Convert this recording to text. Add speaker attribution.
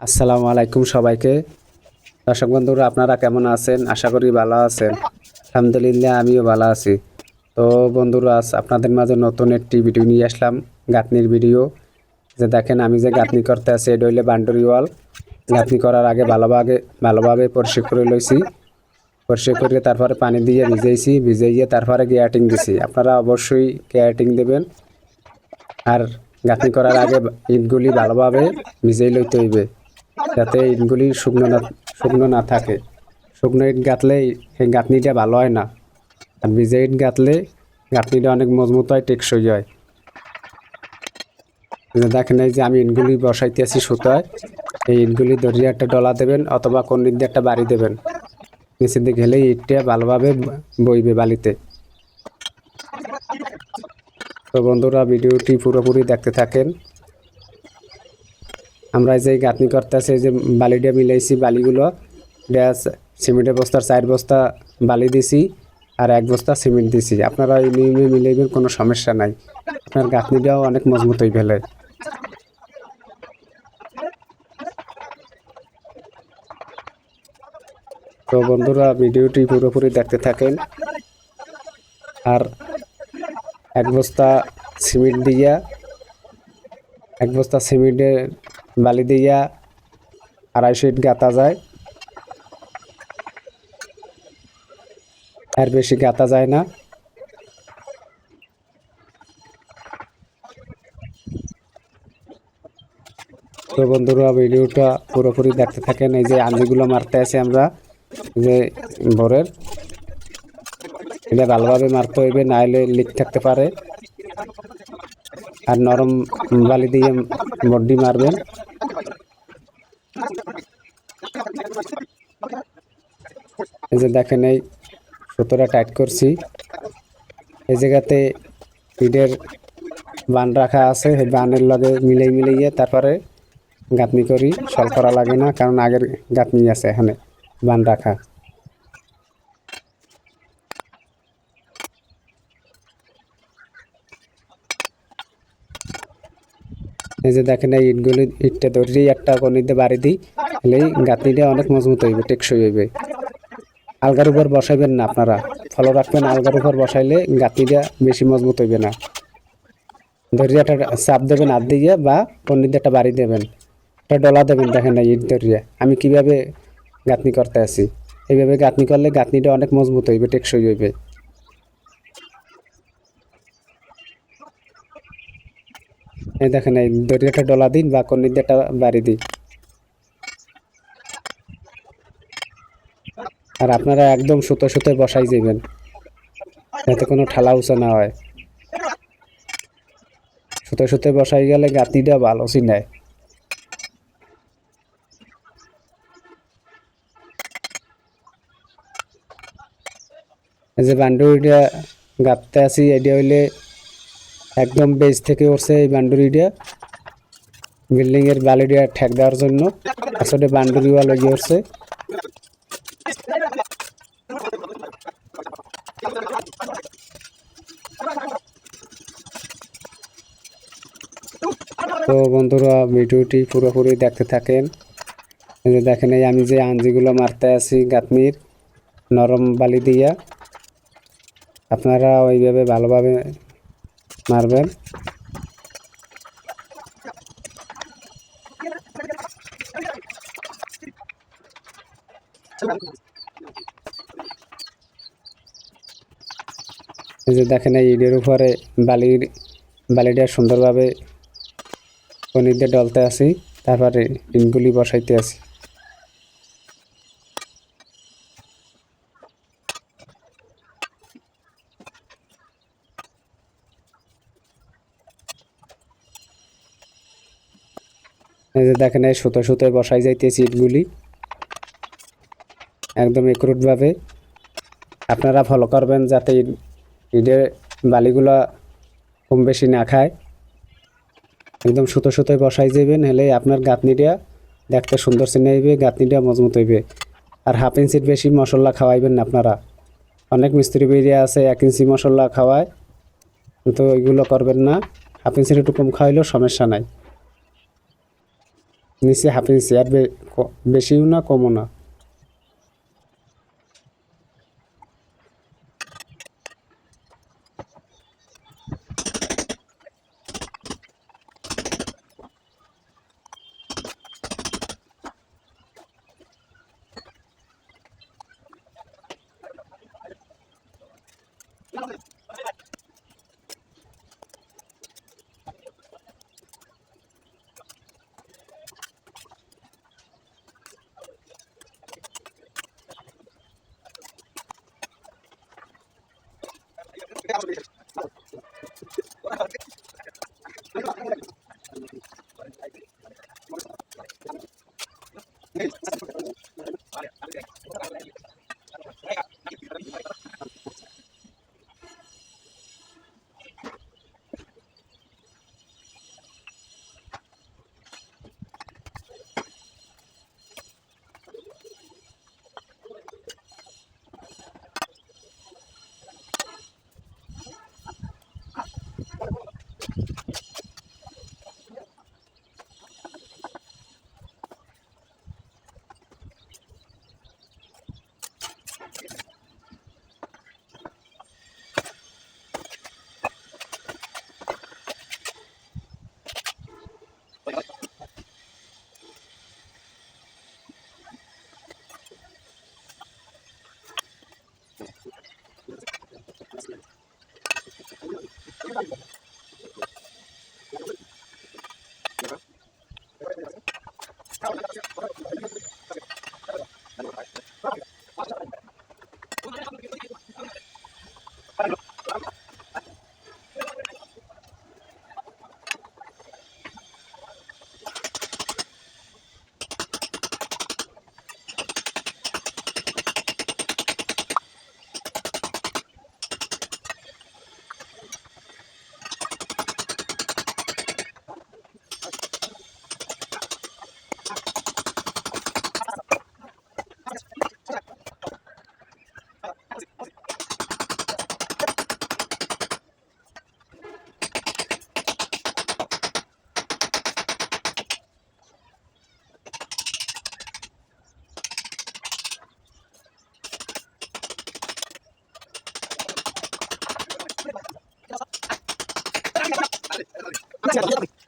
Speaker 1: আসসালামু আলাইকুম সবাইকে। দর্শক বন্ধুরা, আপনারা কেমন আছেন? আশা করি ভালো আছেন। আলহামদুলিল্লাহ, আমিও ভালো আছি। তো বন্ধুরা, আজ আপনাদের মাঝে নতুন একটি ভিডিও নিয়ে আসলাম, গাঁথনির ভিডিও। যে দেখেন, আমি যে গাঁথনি করতে আছি এটা হইলে বাউন্ডারি ওয়াল। গাঁথনি করার আগে ভালোভাবে পরিষ্কার করে লইছি। পরিষ্কার করে তারপরে পানি দিয়ে ভিজাইয়ে তারপরে গ্যাটিং দিছি। আপনারা অবশ্যই গ্যাটিং দেবেন। আর গাঁথনি করার আগে ইটগুলি ভালোভাবে ভিজাই লইতে হইবে, যাতে ইটগুলি শুকনো না থাকে। শুকনো ইট গাঁথলে এই গাঁথনিটা ভালো হয় না। আর ভিজে ইট গাঁথলে গাঁথনিটা অনেক মজবুত হয়, টেকসই হয়। দেখেন, এই যে আমি ইটগুলি বসাইতেছি সুতায়। এই ইটগুলি ধরিয়ে একটা ডলা দেবেন অথবা কন্ডির দিয়ে একটা বাড়ি দেবেন। নিচের দিকে গেলে ইটটা ভালোভাবে বইবে বালিতে। তো বন্ধুরা, ভিডিওটি পুরোপুরি দেখতে থাকেন। আমরা এই যে গাঁথনি করতেছি, এই যে বালিটা মিলাইছি, বালিগুলো সিমেন্টের বস্তার 4 বস্তা বালি দিছি আর 1 বস্তা সিমেন্ট দিছি। আপনারা এই নিয়মে মিলাইবেন, কোনো সমস্যা নাই। আপনার গাঁথনিটাও অনেক মজবুত হয়ে ফেলে। তো বন্ধুরা, ভিডিওটি পুরোপুরি দেখতে থাকেন। আর 1 বস্তা সিমেন্ট দিয়া 1 বস্তা সিমেন্টের বালি দিয়া 250 ইট গাঁথা যায়। আর বেশি গাঁথা যায় না। তো বন্ধুরা, ভিডিওটা পুরোপুরি দেখতে থাকেন। এই যে আঞ্জিগুলো মারতে আছে আমরা, যে ভোরের, এটা ভালোভাবে মারতে হইবে, নাইলে লিক থাকতে পারে। আর নরম বালি দিয়ে বড্ডি মারবেন। এই যে দেখেন, এই সুতোটা টাইট করছি। এই জায়গাতে ইটের বান রাখা আছে, এই বানের লগে মিলাইয়ে তারপরে গাঁথনি করি। সল করা লাগে না, কারণ আগের গাঁথনি আছে এখানে বান রাখা। এই যে দেখেন, এই ইটটা ধরেই একটা কনিতে বাড়ি দিই, হলেই গাঁথনিটা অনেক মজবুত হইবে, টেকসই হইবে। আলগার উপর বসাইবেন না আপনারা, ফলো রাখবেন। আলগার উপর বসাইলে গাঁথনিটা বেশি মজবুত হইবে না। ধরিয়ে একটা চাপ দেবেন হাত দিয়ে, বা কনিতে একটা বাড়ি দেবেন, একটা ডলা দেবেন। দেখেন না, ইট ধরিয়ে আমি কিভাবে গাঁথনি করতে আছি। এইভাবে গাঁথনি করলে গাঁথনিটা অনেক মজবুত হইবে, টেকসই হইবে। এই দেখেন, এই ধরিয়ে একটা ডলা দিন বা কনিতে একটা বাড়ি দিন। আর আপনারা একদম সুতো বসাই যাবেন, যাতে কোনো ঠালা উঁচা না হয়। সুতো বসাই গেলে গাঁথনিটা ভালো চিনায়। এই যে বান্ডুরিটা গাঁথতে আছি, এটা হইলে একদম বেজ থেকে উঠছে। এই বান্ডুরিটা বিল্ডিং এর বালিটা ঠেক দেওয়ার জন্য আসলে বান্ডুরি ওয়াল হয়ে উঠছে। তো বন্ধুরা, ভিডিওটি পুরোপুরি দেখতে থাকেন। এই যে দেখেন, এই আমি যে আঞ্জিগুলো মারতে আছি গাঁথনির নরম বালি দিয়া, আপনারা ওইভাবে ভালোভাবে মারবেন। এই যে দেখেন, এই ইটের উপরে বালিটা সুন্দরভাবে কনিতে ডলতে আছি, তারপরে ইটগুলি বসাইতে আছি। এই যে দেখেন, এই সুতোয় বসাই যাইতেছি ইটগুলি একদম একুরেটভাবে। আপনারা ফলো করবেন যাতে ইটের বালিগুলা কম বেশি না খায়। একদম সুতোয় বসাই যাবেন, হলে আপনার গাঁথনিটা দেখতে সুন্দর চিনে হইবে, গাঁথনিটা মজবুত হইবে। আর 1/2 ইঞ্চির বেশি মশলা খাওয়াইবেন না আপনারা। অনেক মিস্ত্রি বেরিয়ে আছে 1 ইঞ্চি মশলা খাওয়ায়, কিন্তু ওইগুলো করবেন না। 1/2 ইঞ্চির একটু কম খাওয়াইলেও সমস্যা নাই। নিচে হাফ ইঞ্চি, আর বেশিও না কমও না।
Speaker 2: Gracias.